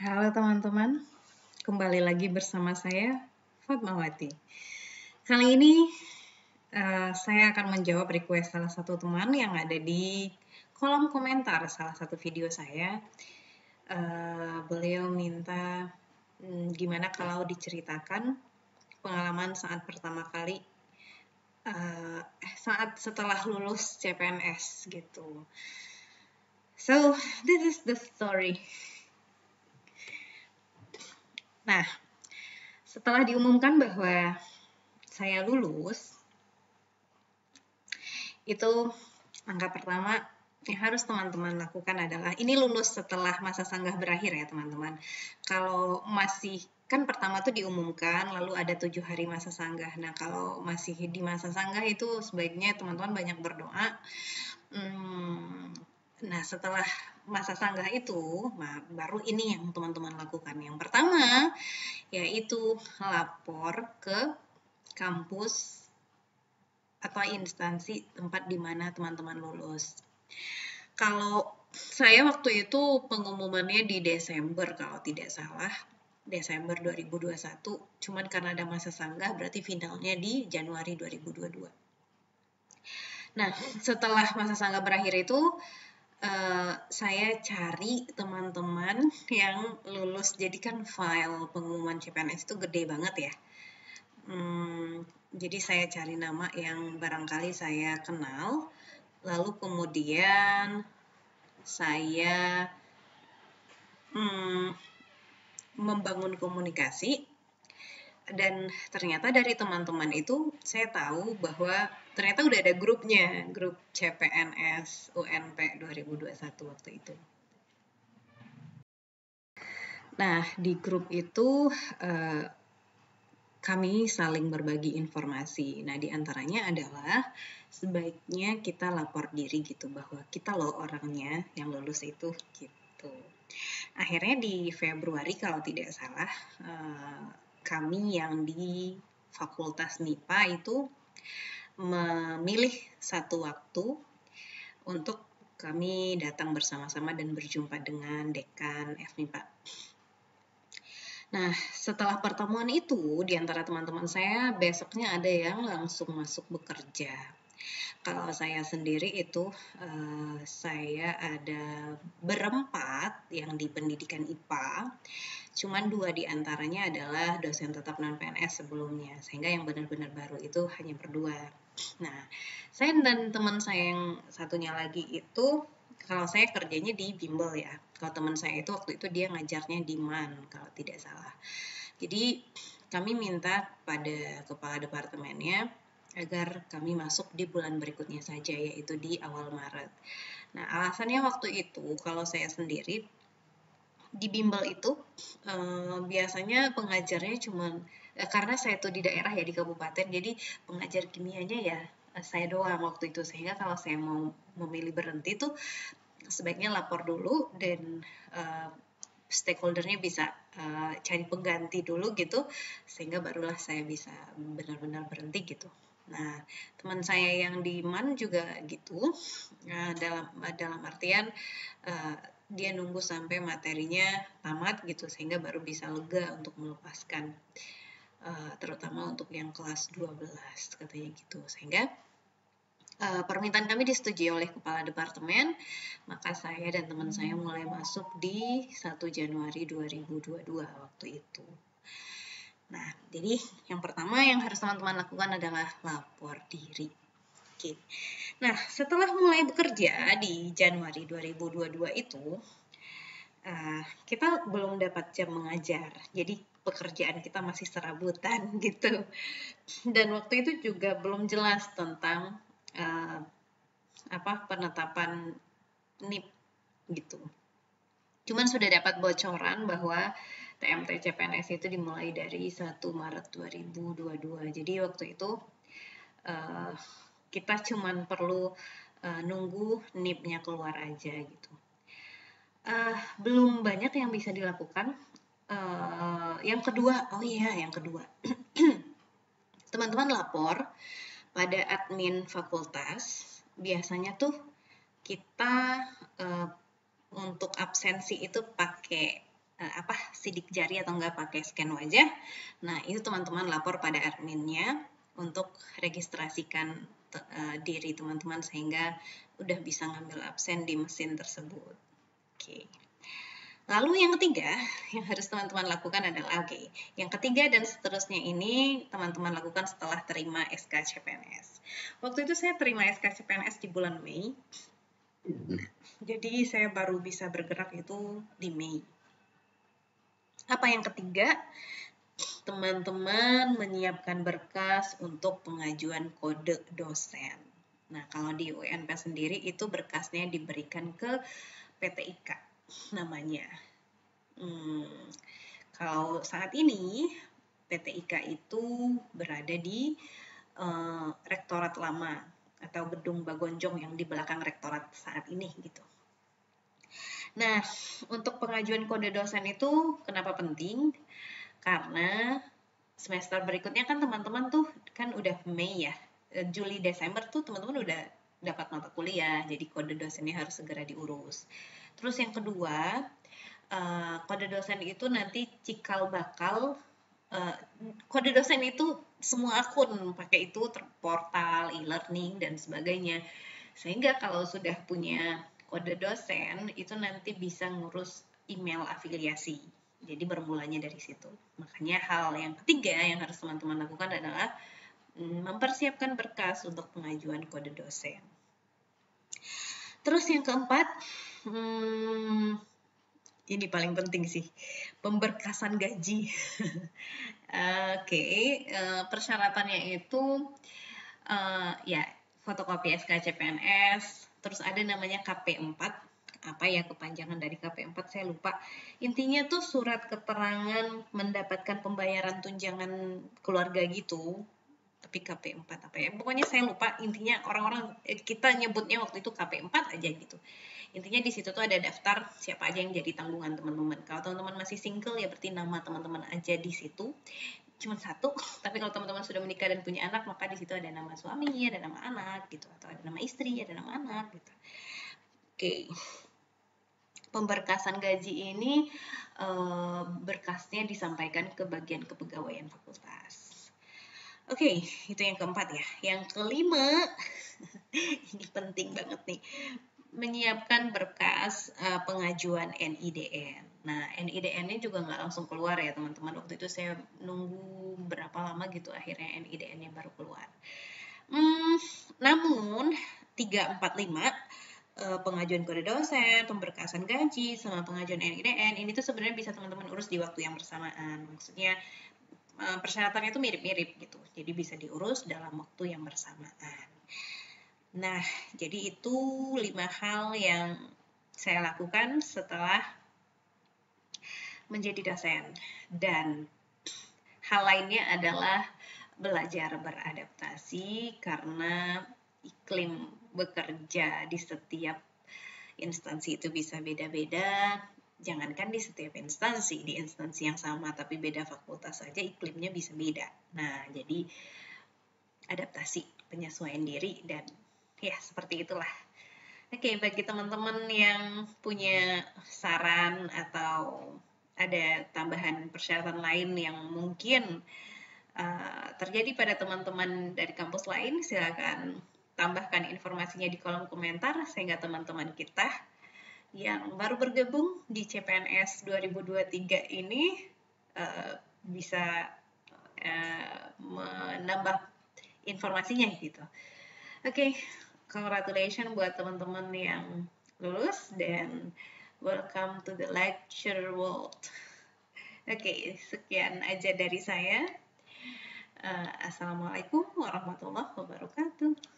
Halo teman-teman, kembali lagi bersama saya, Fatmawati. Kali ini saya akan menjawab request salah satu teman yang ada di kolom komentar salah satu video saya. Beliau minta gimana kalau diceritakan pengalaman saat pertama kali saat setelah lulus CPNS gitu. So, this is the story. Nah, setelah diumumkan bahwa saya lulus, itu langkah pertama yang harus teman-teman lakukan adalah, ini lulus setelah masa sanggah berakhir ya teman-teman. Kalau masih, kan pertama tuh diumumkan, lalu ada 7 hari masa sanggah. Nah kalau masih di masa sanggah itu sebaiknya teman-teman banyak berdoa. Nah setelah masa sanggah itu, baru ini yang teman-teman lakukan. Yang pertama, yaitu lapor ke kampus atau instansi tempat di mana teman-teman lulus. Kalau saya waktu itu pengumumannya di Desember kalau tidak salah, Desember 2021, cuman karena ada masa sanggah berarti finalnya di Januari 2022. Nah, setelah masa sanggah berakhir itu, saya cari teman-teman yang lulus, jadi kan file pengumuman CPNS itu gede banget ya. Jadi saya cari nama yang barangkali saya kenal, lalu kemudian saya membangun komunikasi, dan ternyata dari teman-teman itu saya tahu bahwa ternyata udah ada grupnya, grup CPNS UNP 2021 waktu itu. Nah, di grup itu kami saling berbagi informasi. Nah, diantaranya adalah sebaiknya kita lapor diri gitu, bahwa kita loh orangnya yang lulus itu gitu. Akhirnya di Februari kalau tidak salah, kami yang di Fakultas MIPA itu memilih satu waktu untuk kami datang bersama-sama dan berjumpa dengan dekan FMIPA. Nah, setelah pertemuan itu, di antara teman-teman saya, besoknya ada yang langsung masuk bekerja. Kalau saya sendiri itu, saya ada berempat yang di pendidikan IPA, cuman 2 di antaranya adalah dosen tetap non-PNS sebelumnya, sehingga yang benar-benar baru itu hanya berdua. Nah, saya dan teman saya yang satunya lagi itu, kalau saya kerjanya di bimbel ya. Kalau teman saya itu waktu itu dia ngajarnya di MAN kalau tidak salah. Jadi kami minta pada kepala departemennya agar kami masuk di bulan berikutnya saja, yaitu di awal Maret. Nah, alasannya waktu itu kalau saya sendiri di bimbel itu biasanya pengajarnya cuma karena saya tuh di daerah ya, di kabupaten, jadi pengajar kimianya ya saya doang waktu itu, sehingga kalau saya mau memilih berhenti tuh sebaiknya lapor dulu dan stakeholdernya bisa cari pengganti dulu gitu, sehingga barulah saya bisa benar-benar berhenti gitu. Nah, teman saya yang di MAN juga gitu, dalam artian dia nunggu sampai materinya tamat gitu, sehingga baru bisa lega untuk melepaskan, terutama untuk yang kelas 12 katanya gitu, sehingga permintaan kami disetujui oleh kepala departemen, maka saya dan teman saya mulai masuk di 1 Januari 2022 waktu itu. Nah, jadi yang pertama yang harus teman-teman lakukan adalah lapor diri. Oke. Nah, setelah mulai bekerja di Januari 2022 itu, kita belum dapat jam mengajar, jadi pekerjaan kita masih serabutan gitu. Dan waktu itu juga belum jelas tentang penetapan NIP gitu. Cuman sudah dapat bocoran bahwa TMT CPNS itu dimulai dari 1 Maret 2022. Jadi waktu itu kita cuman perlu nunggu NIP-nya keluar aja gitu. Belum banyak yang bisa dilakukan. Yang kedua, teman-teman lapor pada admin fakultas. Biasanya tuh kita untuk absensi itu pakai sidik jari atau enggak pakai scan wajah. Nah, itu teman-teman lapor pada adminnya untuk registrasikan diri teman-teman sehingga udah bisa ngambil absen di mesin tersebut. Oke. Lalu yang ketiga yang harus teman-teman lakukan adalah yang ketiga dan seterusnya ini teman-teman lakukan setelah terima SK CPNS. Waktu itu saya terima SK CPNS di bulan Mei. Jadi saya baru bisa bergerak itu di Mei. Apa yang ketiga? Teman-teman menyiapkan berkas untuk pengajuan kode dosen. Nah, kalau di UNP sendiri itu berkasnya diberikan ke PT IKA namanya. Kalau saat ini PT IKA itu berada di rektorat lama atau gedung Bagonjong yang di belakang rektorat saat ini gitu. Nah, untuk pengajuan kode dosen itu kenapa penting? Karena semester berikutnya kan teman-teman tuh kan udah Mei ya, Juli Desember tuh teman-teman udah dapat mata kuliah, jadi kode dosennya harus segera diurus. Terus yang kedua, kode dosen itu nanti cikal bakal kode dosen itu semua akun pakai itu portal, e-learning dan sebagainya. Sehingga kalau sudah punya kode dosen itu nanti bisa ngurus email afiliasi. Jadi bermulanya dari situ. Makanya hal yang ketiga yang harus teman-teman lakukan adalah mempersiapkan berkas untuk pengajuan kode dosen. Terus yang keempat, ini paling penting sih, pemberkasan gaji. Persyaratannya itu ya fotokopi SK CPNS, terus ada namanya KP4. Apa ya kepanjangan dari KP4 saya lupa. Intinya tuh surat keterangan mendapatkan pembayaran tunjangan keluarga gitu. Tapi KP4 apa ya? Pokoknya saya lupa, intinya orang-orang kita nyebutnya waktu itu KP4 aja gitu. Intinya di situ tuh ada daftar siapa aja yang jadi tanggungan teman-teman. Kalau teman-teman masih single ya berarti nama teman-teman aja di situ. Cuma satu, tapi kalau teman-teman sudah menikah dan punya anak, maka di situ ada nama suami, ada nama anak gitu, atau ada nama istri, ada nama anak gitu. Pemberkasan gaji ini berkasnya disampaikan ke bagian kepegawaian fakultas. Itu yang keempat ya. Yang kelima, ini penting banget nih, menyiapkan berkas pengajuan NIDN. Nah, NIDN-nya juga nggak langsung keluar ya teman-teman. Waktu itu saya nunggu berapa lama gitu, akhirnya NIDN-nya baru keluar. Namun 345 pengajuan kode dosen, pemberkasan gaji, sama pengajuan NIDN ini tuh sebenarnya bisa teman-teman urus di waktu yang bersamaan. Maksudnya persyaratannya itu mirip-mirip gitu, jadi bisa diurus dalam waktu yang bersamaan. Nah, jadi itu 5 hal yang saya lakukan setelah menjadi dosen. Dan hal lainnya adalah belajar beradaptasi karena iklim bekerja di setiap instansi itu bisa beda-beda. Jangankan di setiap instansi, di instansi yang sama tapi beda fakultas saja iklimnya bisa beda. Nah, jadi adaptasi, penyesuaian diri, dan ya seperti itulah. Bagi teman-teman yang punya saran atau ada tambahan persyaratan lain yang mungkin terjadi pada teman-teman dari kampus lain, silakan tambahkan informasinya di kolom komentar sehingga teman-teman kita yang baru bergabung di CPNS 2023 ini bisa menambah informasinya gitu. Congratulations buat teman-teman yang lulus dan welcome to the lecture world. Sekian aja dari saya. Assalamualaikum warahmatullahi wabarakatuh.